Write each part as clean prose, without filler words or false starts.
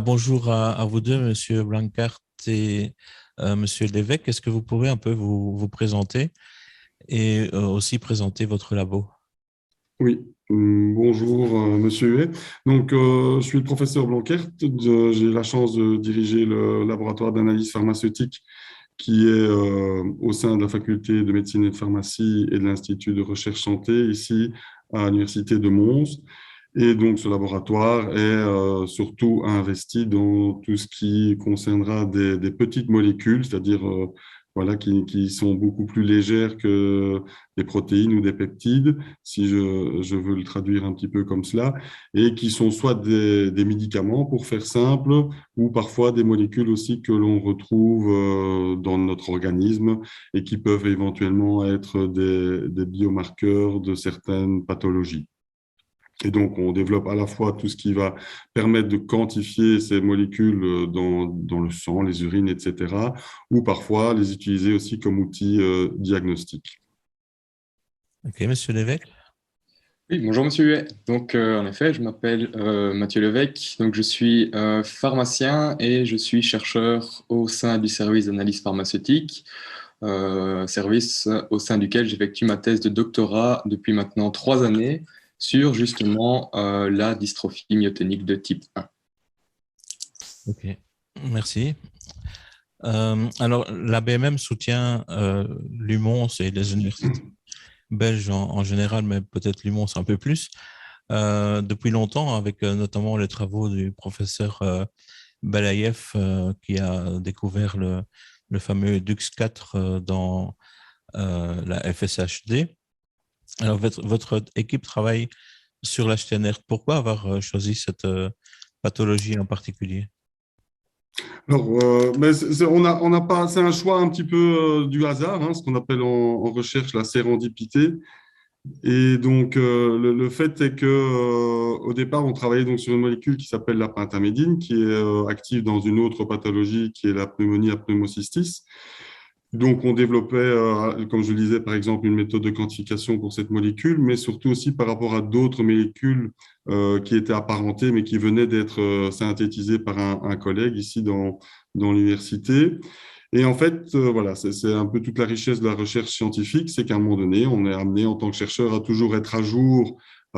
Bonjour à vous deux, Monsieur Blancart et Monsieur Lévesque. Est-ce que vous pourrez un peu vous présenter et aussi présenter votre labo? Oui, bonjour Monsieur Huet. Je suis le professeur Blanquert. J'ai la chance de diriger le laboratoire d'analyse pharmaceutique qui est au sein de la faculté de médecine et de pharmacie et de l'Institut de recherche santé ici à l'Université de Mons. Et donc, ce laboratoire est surtout investi dans tout ce qui concernera des petites molécules, c'est-à-dire voilà, qui sont beaucoup plus légères que des protéines ou des peptides, si je veux le traduire un petit peu comme cela, et qui sont soit des médicaments, pour faire simple, ou parfois des molécules aussi que l'on retrouve dans notre organisme et qui peuvent éventuellement être des biomarqueurs de certaines pathologies. Et donc, on développe à la fois tout ce qui va permettre de quantifier ces molécules dans le sang, les urines, etc., ou parfois les utiliser aussi comme outil diagnostic. Ok, Monsieur Lévesque. Oui, bonjour Monsieur Huet. En effet, je m'appelle Mathieu Levesque. Donc, je suis pharmacien et je suis chercheur au sein du service d'analyse pharmaceutique, service au sein duquel j'effectue ma thèse de doctorat depuis maintenant 3 années sur justement la dystrophie myotonique de type 1. Ok, merci. Alors, la BMM soutient l'UMONS et les universités belges en général, mais peut-être l'UMONS un peu plus, depuis longtemps, avec notamment les travaux du professeur Belaïev qui a découvert le fameux DUX4 dans la FSHD. Alors, votre équipe travaille sur l'HTNR. Pourquoi avoir choisi cette pathologie en particulier? Alors, on n'a pas, c'est un choix un petit peu du hasard, hein, ce qu'on appelle en recherche la sérendipité. Et donc, le fait est que, au départ, on travaillait donc sur une molécule qui s'appelle la pentamidine, qui est active dans une autre pathologie qui est la pneumonie à pneumocystis. Donc, on développait, comme je le disais, par exemple, une méthode de quantification pour cette molécule, mais surtout aussi par rapport à d'autres molécules qui étaient apparentées, mais qui venaient d'être synthétisées par un collègue ici dans l'université. Et en fait, voilà, c'est un peu toute la richesse de la recherche scientifique, c'est qu'à un moment donné, on est amené en tant que chercheur à toujours être à jour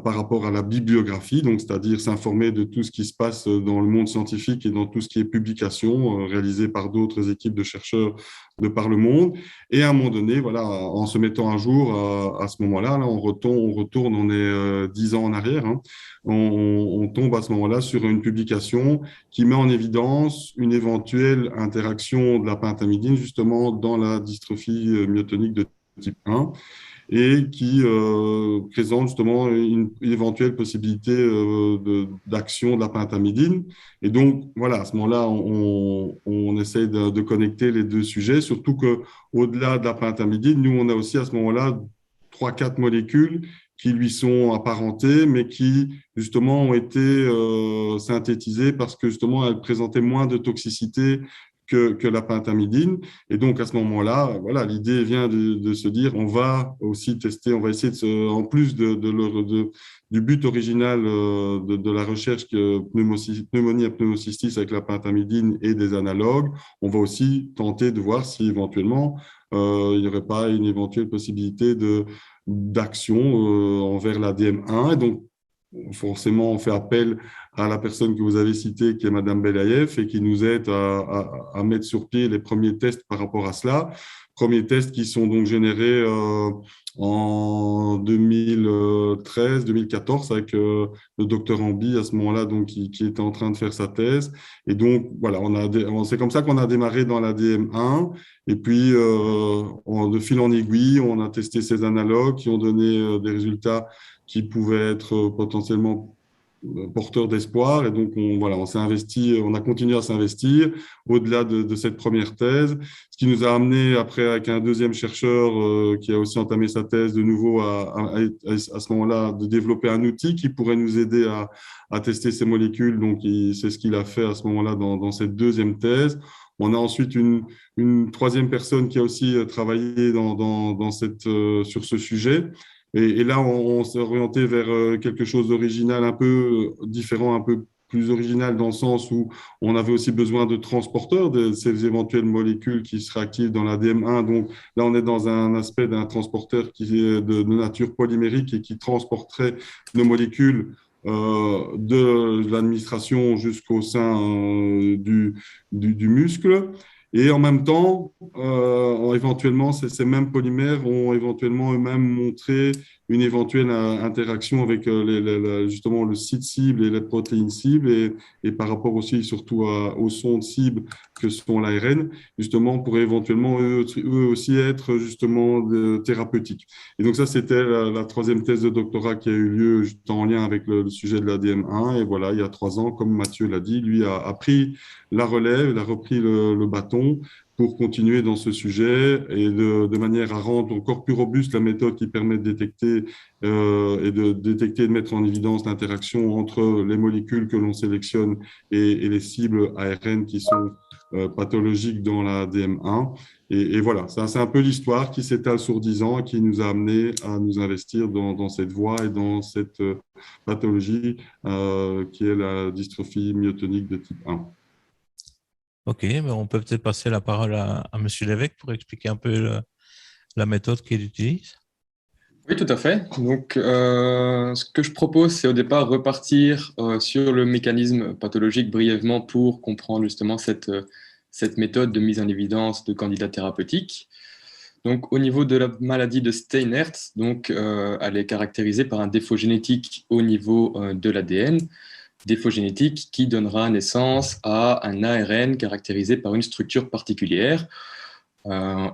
par rapport à la bibliographie, donc c'est-à-dire s'informer de tout ce qui se passe dans le monde scientifique et dans tout ce qui est publication réalisée par d'autres équipes de chercheurs de par le monde. Et à un moment donné, voilà, en se mettant à jour à ce moment-là, là, on retourne, on est 10 ans en arrière, hein, on tombe à ce moment-là sur une publication qui met en évidence une éventuelle interaction de la pentamidine justement dans la dystrophie myotonique de type 1 et qui présente justement une éventuelle possibilité d'action de la pentamidine. Et donc, voilà, à ce moment-là, on essaie de connecter les deux sujets, surtout qu'au-delà de la pentamidine, nous, on a aussi à ce moment-là 3, 4 molécules qui lui sont apparentées, mais qui, justement, ont été synthétisées parce que, justement, elles présentaient moins de toxicité que la pentamidine. Et donc, à ce moment-là, voilà, l'idée vient de se dire, on va aussi tester, on va essayer, en plus du but original de la recherche que pneumonie à pneumocystis avec la pentamidine et des analogues, on va aussi tenter de voir si éventuellement il n'y aurait pas une éventuelle possibilité d'action envers la DM1. Et donc, forcément, on fait appel à la personne que vous avez citée, qui est Madame Belaïev, et qui nous aide à mettre sur pied les premiers tests par rapport à cela. Premiers tests qui sont donc générés en 2013-2014 avec le docteur Ambi à ce moment-là, donc qui était en train de faire sa thèse. Et donc, voilà, c'est comme ça qu'on a démarré dans la DM1. Et puis, de fil en aiguille, on a testé ces analogues qui ont donné des résultats qui pouvaient être potentiellement porteurs d'espoir. Et donc, on s'est investi, on a continué à s'investir au-delà de cette première thèse, ce qui nous a amené après avec un deuxième chercheur qui a aussi entamé sa thèse de nouveau à ce moment-là de développer un outil qui pourrait nous aider à tester ces molécules. Donc, c'est ce qu'il a fait à ce moment-là dans cette deuxième thèse. On a ensuite une troisième personne qui a aussi travaillé sur ce sujet. Et là, on s'est orienté vers quelque chose d'original, un peu différent, un peu plus original dans le sens où on avait aussi besoin de transporteurs de ces éventuelles molécules qui seraient actives dans l'ADM1. Donc là, on est dans un aspect d'un transporteur qui est de nature polymérique et qui transporterait nos molécules de l'administration jusqu'au sein du muscle. Et en même temps, éventuellement, ces mêmes polymères ont éventuellement eux-mêmes montré une éventuelle interaction avec justement le site cible et les protéines cibles et par rapport aussi surtout aux sondes cibles que sont l'ARN, justement pour éventuellement eux aussi être justement thérapeutiques. Et donc ça, c'était la troisième thèse de doctorat qui a eu lieu juste en lien avec le sujet de l'ADM1. Et voilà, il y a 3 ans, comme Mathieu l'a dit, lui a pris la relève, il a repris le bâton pour continuer dans ce sujet et de manière à rendre encore plus robuste la méthode qui permet de détecter et de mettre en évidence l'interaction entre les molécules que l'on sélectionne et les cibles ARN qui sont pathologiques dans la DM1. Et voilà, ça c'est un peu l'histoire qui s'étale sur 10 ans et qui nous a amené à nous investir dans cette voie et dans cette pathologie qui est la dystrophie myotonique de type 1. Ok, mais on peut peut-être passer la parole à Monsieur Lévesque pour expliquer un peu la méthode qu'il utilise. Oui, tout à fait. Donc, ce que je propose, c'est au départ repartir sur le mécanisme pathologique brièvement pour comprendre justement cette méthode de mise en évidence de candidats thérapeutiques. Donc, au niveau de la maladie de Steinert, donc, elle est caractérisée par un défaut génétique au niveau de l'ADN, défaut génétique qui donnera naissance à un ARN caractérisé par une structure particulière.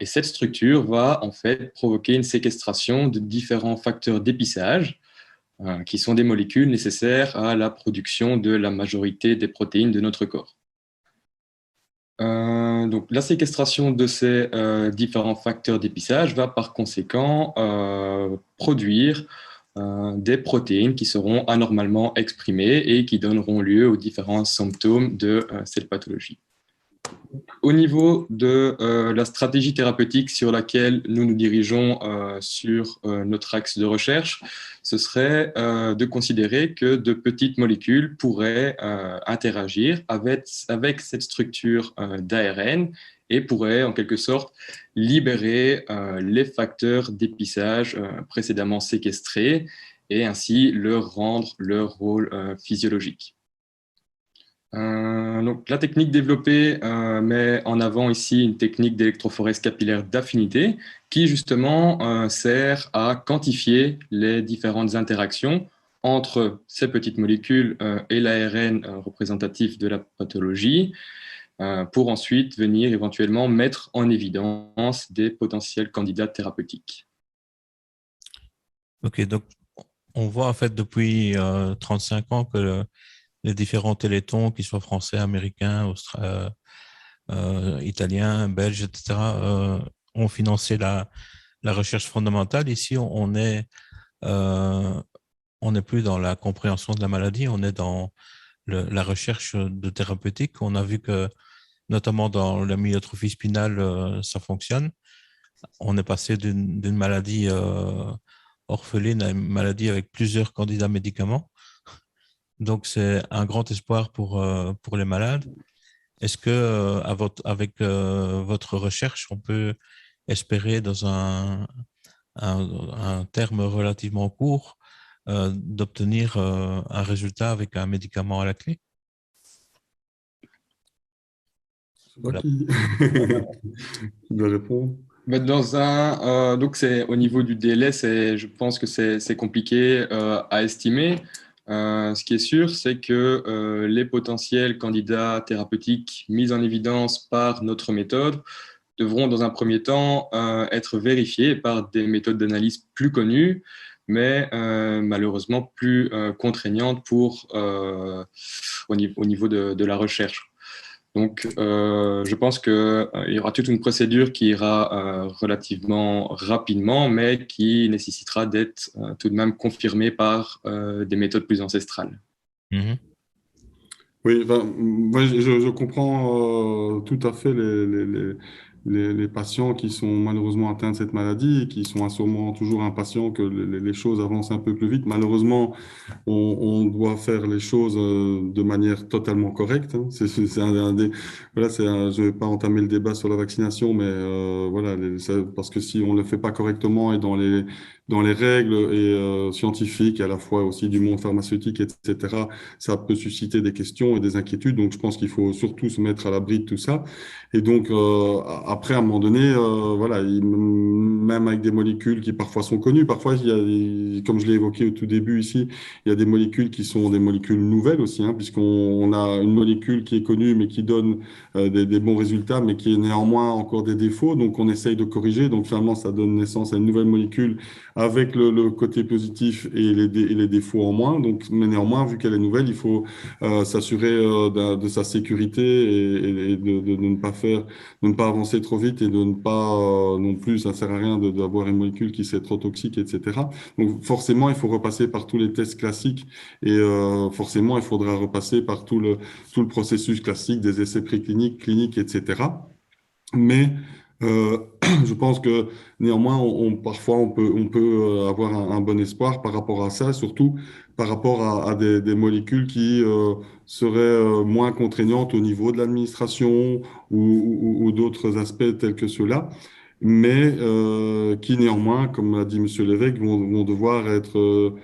Et cette structure va en fait provoquer une séquestration de différents facteurs d'épissage, qui sont des molécules nécessaires à la production de la majorité des protéines de notre corps. Donc, la séquestration de ces différents facteurs d'épissage va par conséquent produire des protéines qui seront anormalement exprimées et qui donneront lieu aux différents symptômes de cette pathologie. Au niveau de la stratégie thérapeutique sur laquelle nous nous dirigeons sur notre axe de recherche, ce serait de considérer que de petites molécules pourraient interagir avec cette structure d'ARN et pourraient en quelque sorte libérer les facteurs d'épissage précédemment séquestrés et ainsi leur rendre leur rôle physiologique. Donc, la technique développée met en avant ici une technique d'électrophorèse capillaire d'affinité qui justement sert à quantifier les différentes interactions entre ces petites molécules et l'ARN représentatif de la pathologie pour ensuite venir éventuellement mettre en évidence des potentiels candidats thérapeutiques. Ok, donc on voit en fait depuis 35 ans que les différents télétons, qu'ils soient français, américains, italiens, belges, etc., ont financé la recherche fondamentale. Ici, on n'est plus dans la compréhension de la maladie, on est dans la recherche de thérapeutique. On a vu que, notamment dans la myotrophie spinale, ça fonctionne. On est passé d'une maladie orpheline à une maladie avec plusieurs candidats médicaments. Donc, c'est un grand espoir pour les malades. Est-ce que, avec votre recherche, on peut espérer, dans un terme relativement court, d'obtenir un résultat avec un médicament à la clé? Voilà. Qui doit répondre? Donc c'est au niveau du délai, je pense que c'est compliqué à estimer. Ce qui est sûr, c'est que les potentiels candidats thérapeutiques mis en évidence par notre méthode devront dans un premier temps être vérifiés par des méthodes d'analyse plus connues, mais malheureusement plus contraignantes au niveau de la recherche. Donc, je pense qu'il y aura toute une procédure qui ira relativement rapidement, mais qui nécessitera d'être tout de même confirmée par des méthodes plus ancestrales. Mm-hmm. Oui, moi, je comprends tout à fait les patients qui sont malheureusement atteints de cette maladie et qui sont sûrement toujours impatients que les choses avancent un peu plus vite. Malheureusement, on doit faire les choses de manière totalement correcte, hein. C'est un des, voilà, je ne vais pas entamer le débat sur la vaccination, mais voilà, parce que si on ne le fait pas correctement et dans les règles et, scientifiques, et à la fois aussi du monde pharmaceutique, etc., ça peut susciter des questions et des inquiétudes. Donc, je pense qu'il faut surtout se mettre à l'abri de tout ça. Et donc, après, à un moment donné, voilà, même avec des molécules qui parfois sont connues, parfois, comme je l'ai évoqué au tout début ici, il y a des molécules qui sont des molécules nouvelles aussi, hein, puisqu'on a une molécule qui est connue, mais qui donne des bons résultats, mais qui a néanmoins encore des défauts. Donc, on essaye de corriger. Donc, finalement, ça donne naissance à une nouvelle molécule avec le côté positif et et les défauts en moins. Donc, mais néanmoins, vu qu'elle est nouvelle, il faut s'assurer de sa sécurité et de ne pas de ne pas avancer trop vite et de ne pas non plus, ça sert à rien d'avoir une molécule qui serait trop toxique, etc. Donc, forcément, il faut repasser par tous les tests classiques et forcément, il faudra repasser par tout le processus classique des essais précliniques, cliniques, etc. Mais je pense que néanmoins, parfois, on peut avoir un bon espoir par rapport à ça, surtout par rapport à des molécules qui seraient moins contraignantes au niveau de l'administration ou d'autres aspects tels que ceux-là, mais qui néanmoins, comme l'a dit Monsieur l'évêque, vont devoir être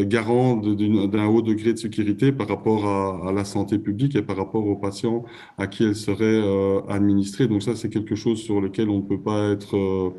garants d'un haut degré de sécurité par rapport à la santé publique et par rapport aux patients à qui elles seraient administrées. Donc ça, c'est quelque chose sur lequel on ne peut pas être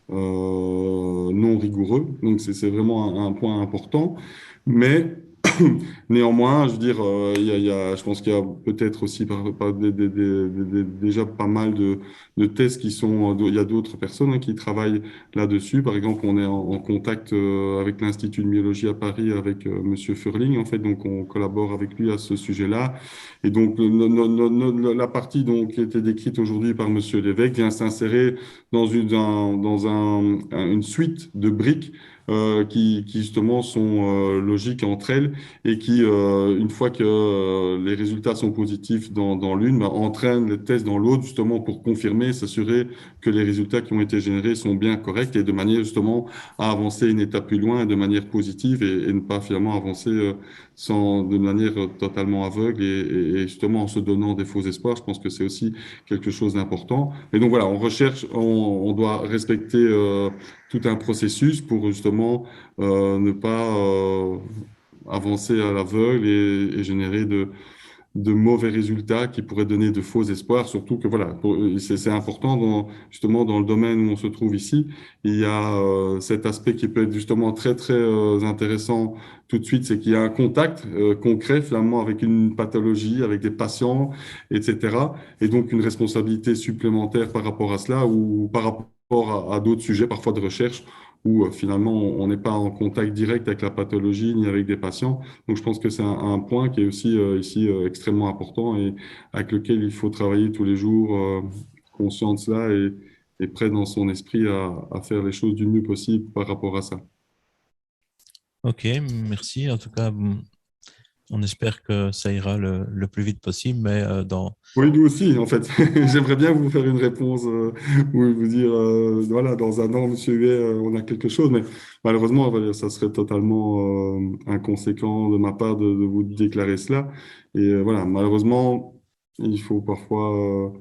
non rigoureux. Donc c'est vraiment un point important. Mais néanmoins, je veux dire, je pense qu'il y a peut-être aussi déjà pas mal de tests qui sont. Il y a d'autres personnes hein, qui travaillent là-dessus. Par exemple, on est en contact avec l'Institut de myologie à Paris avec Monsieur Furling, en fait, donc on collabore avec lui à ce sujet-là. Et donc la partie donc qui a été décrite aujourd'hui par Monsieur l'évêque vient s'insérer une suite de briques qui justement sont logiques entre elles et qui, une fois que les résultats sont positifs dans l'une, bah, entraînent les tests dans l'autre justement pour confirmer, s'assurer que les résultats qui ont été générés sont bien corrects et de manière justement à avancer une étape plus loin de manière positive et ne pas finalement avancer de manière totalement aveugle et justement en se donnant des faux espoirs. Je pense que c'est aussi quelque chose d'important. Et donc voilà, on doit respecter tout un processus pour justement ne pas avancer à l'aveugle et générer de mauvais résultats qui pourraient donner de faux espoirs, surtout que voilà, c'est important justement dans le domaine où on se trouve ici, il y a cet aspect qui peut être justement très très intéressant tout de suite, c'est qu'il y a un contact concret finalement avec une pathologie, avec des patients, etc. Et donc une responsabilité supplémentaire par rapport à cela ou par rapport à d'autres sujets, parfois de recherche, où finalement on n'est pas en contact direct avec la pathologie ni avec des patients. Donc, je pense que c'est un point qui est aussi ici extrêmement important et avec lequel il faut travailler tous les jours, conscient de cela et prêt dans son esprit à faire les choses du mieux possible par rapport à ça. Ok, merci. En tout cas, on espère que ça ira le plus vite possible, mais Oui, nous aussi, en fait. J'aimerais bien vous faire une réponse ou vous dire, voilà, dans un an, Monsieur Huet, on a quelque chose, mais malheureusement, voilà, ça serait totalement inconséquent de ma part de vous déclarer cela. Et voilà, malheureusement, il faut parfois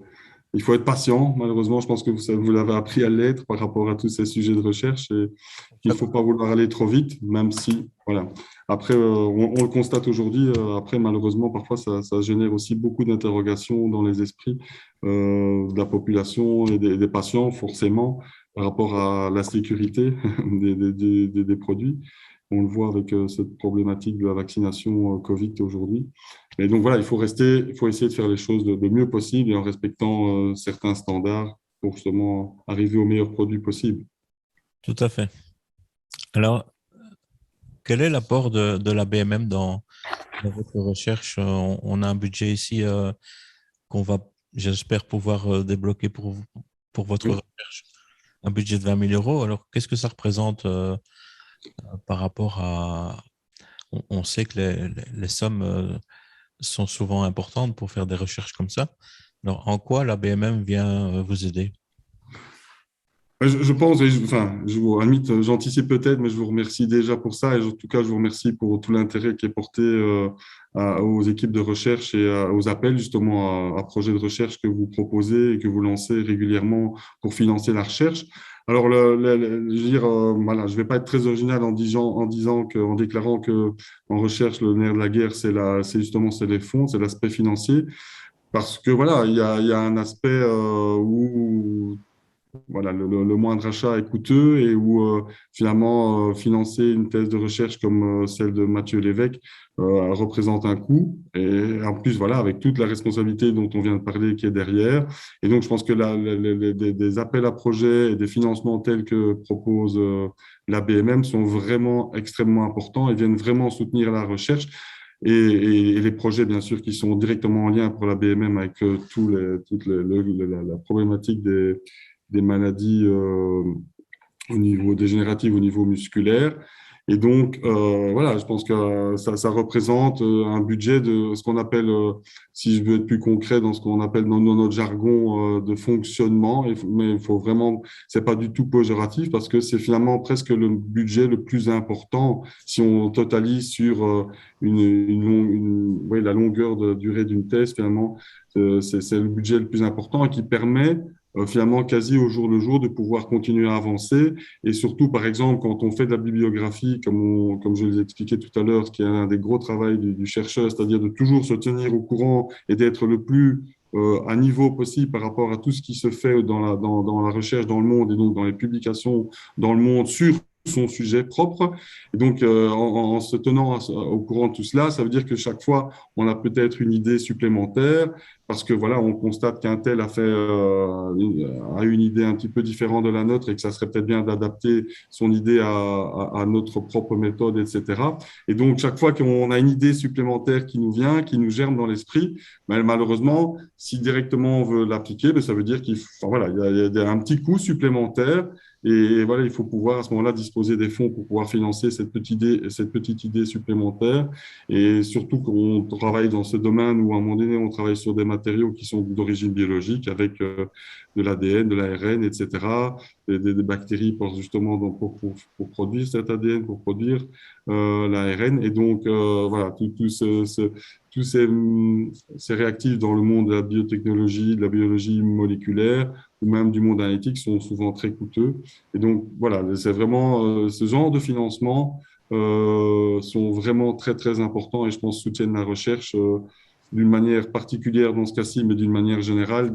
il faut être patient. Malheureusement, je pense que vous l'avez appris à l'être par rapport à tous ces sujets de recherche et il ne faut pas vouloir aller trop vite, même si, voilà. Après, on le constate aujourd'hui. Après, malheureusement, parfois, ça génère aussi beaucoup d'interrogations dans les esprits de la population et des patients, forcément, par rapport à la sécurité des produits. On le voit avec cette problématique de la vaccination Covid aujourd'hui. Et donc voilà, il faut essayer de faire les choses le mieux possible et en respectant certains standards pour justement arriver au meilleur produit possible. tout à fait. Alors, quel est l'apport de la BMM dans votre recherche? On a un budget ici qu'on va, j'espère, pouvoir débloquer pour votre Oui. recherche, un budget de 20 000 euros. Alors, qu'est-ce que ça représente par rapport à... On sait que les sommes sont souvent importantes pour faire des recherches comme ça. Alors, en quoi la BMM vient vous aider? Je pense, et à la limite, j'anticipe peut-être, mais je vous remercie déjà pour ça. Et en tout cas, je vous remercie pour tout l'intérêt qui est porté aux équipes de recherche et aux appels justement à projets de recherche que vous proposez et que vous lancez régulièrement pour financer la recherche. Alors, je veux dire, voilà, je vais pas être très original en déclarant que en recherche, le nerf de la guerre, c'est les fonds, c'est l'aspect financier. Parce que voilà, il y a un aspect où voilà, le moindre achat est coûteux et où finalement financer une thèse de recherche comme celle de Mathieu Lévesque représente un coût. Et en plus, voilà, avec toute la responsabilité dont on vient de parler qui est derrière. Et donc, je pense que des appels à projets et des financements tels que propose la BMM sont vraiment extrêmement importants et viennent vraiment soutenir la recherche. Et les projets, bien sûr, qui sont directement en lien pour la BMM avec la problématique des maladies au niveau dégénératif, au niveau musculaire. Et donc, voilà, je pense que ça représente un budget de ce qu'on appelle, si je veux être plus concret, dans ce qu'on appelle dans notre jargon de fonctionnement. Mais il faut vraiment, c'est pas du tout péjoratif parce que c'est finalement presque le budget le plus important si on totalise sur ouais, la longueur de durée d'une thèse. Finalement, c'est le budget le plus important et qui permet finalement quasi au jour le jour de pouvoir continuer à avancer. Et surtout, par exemple, quand on fait de la bibliographie, comme je l'ai expliqué tout à l'heure, ce qui est un des gros travaux du chercheur, c'est-à-dire de toujours se tenir au courant et d'être le plus à niveau possible par rapport à tout ce qui se fait dans la recherche dans le monde et donc dans les publications dans le monde sur son sujet propre. Et donc, en se tenant au courant de tout cela, ça veut dire que chaque fois, on a peut-être une idée supplémentaire parce que voilà, on constate qu'un tel a une idée un petit peu différente de la nôtre et que ça serait peut-être bien d'adapter son idée à notre propre méthode, etc. Et donc, chaque fois qu'on a une idée supplémentaire qui nous vient, qui nous germe dans l'esprit, ben, malheureusement, si directement on veut l'appliquer, ben, ça veut dire voilà, il y a un petit coût supplémentaire. Et voilà, il faut pouvoir à ce moment-là disposer des fonds pour pouvoir financer cette petite idée supplémentaire. Et surtout qu'on travaille dans ce domaine où à un moment donné, on travaille sur des matériaux qui sont d'origine biologique avec de l'ADN, de l'ARN, etc., des bactéries pour produire cet ADN, pour produire l'ARN. Et donc, voilà, tous ces réactifs dans le monde de la biotechnologie, de la biologie moléculaire ou même du monde analytique sont souvent très coûteux. Et donc, voilà, c'est vraiment ce genre de financement sont vraiment très, très importants et je pense soutiennent la recherche d'une manière particulière dans ce cas-ci, mais d'une manière générale,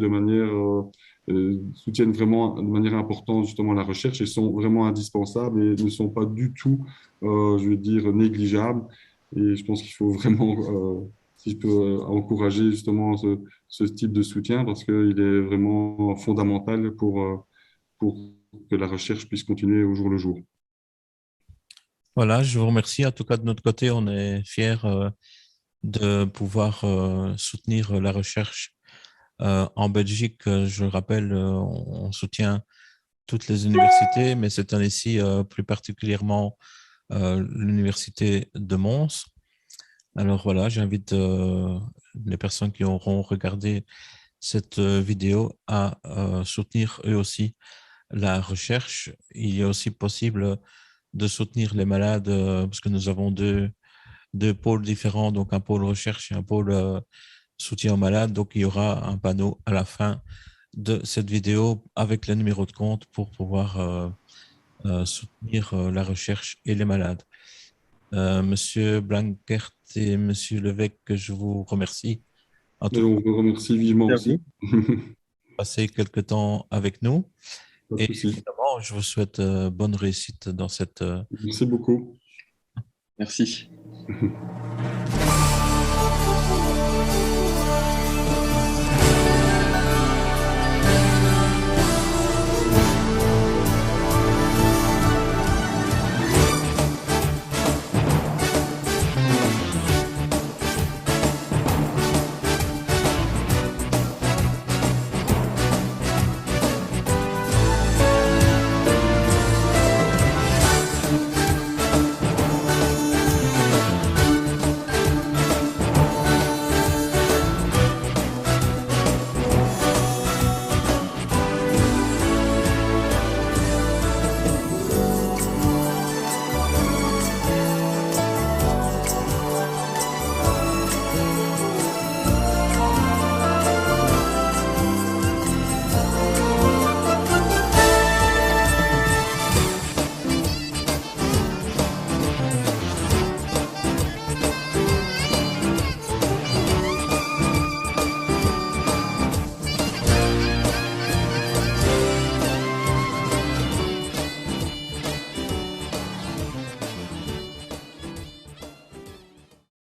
soutiennent vraiment de manière importante justement la recherche et sont vraiment indispensables et ne sont pas du tout, je veux dire, négligeables. Et je pense qu'il faut vraiment, si je peux encourager justement ce type de soutien parce qu'il est vraiment fondamental pour que la recherche puisse continuer au jour le jour. Voilà, je vous remercie. En tout cas, de notre côté, on est fiers de pouvoir soutenir la recherche en Belgique. Je le rappelle, on soutient toutes les universités, mais cette année-ci, plus particulièrement l'université de Mons. Alors voilà, j'invite les personnes qui auront regardé cette vidéo à soutenir eux aussi la recherche. Il est aussi possible de soutenir les malades parce que nous avons deux pôles différents, donc un pôle recherche et un pôle soutien aux malades. Donc il y aura un panneau à la fin de cette vidéo avec le numéro de compte pour pouvoir soutenir la recherche et les malades. Monsieur Blankert et Monsieur Levesque, je vous remercie. En Et tout cas, on vous remercie vivement aussi. passer quelques temps avec nous. Pas de Et souci. évidemment, je vous souhaite bonne réussite dans cette Merci beaucoup. Merci.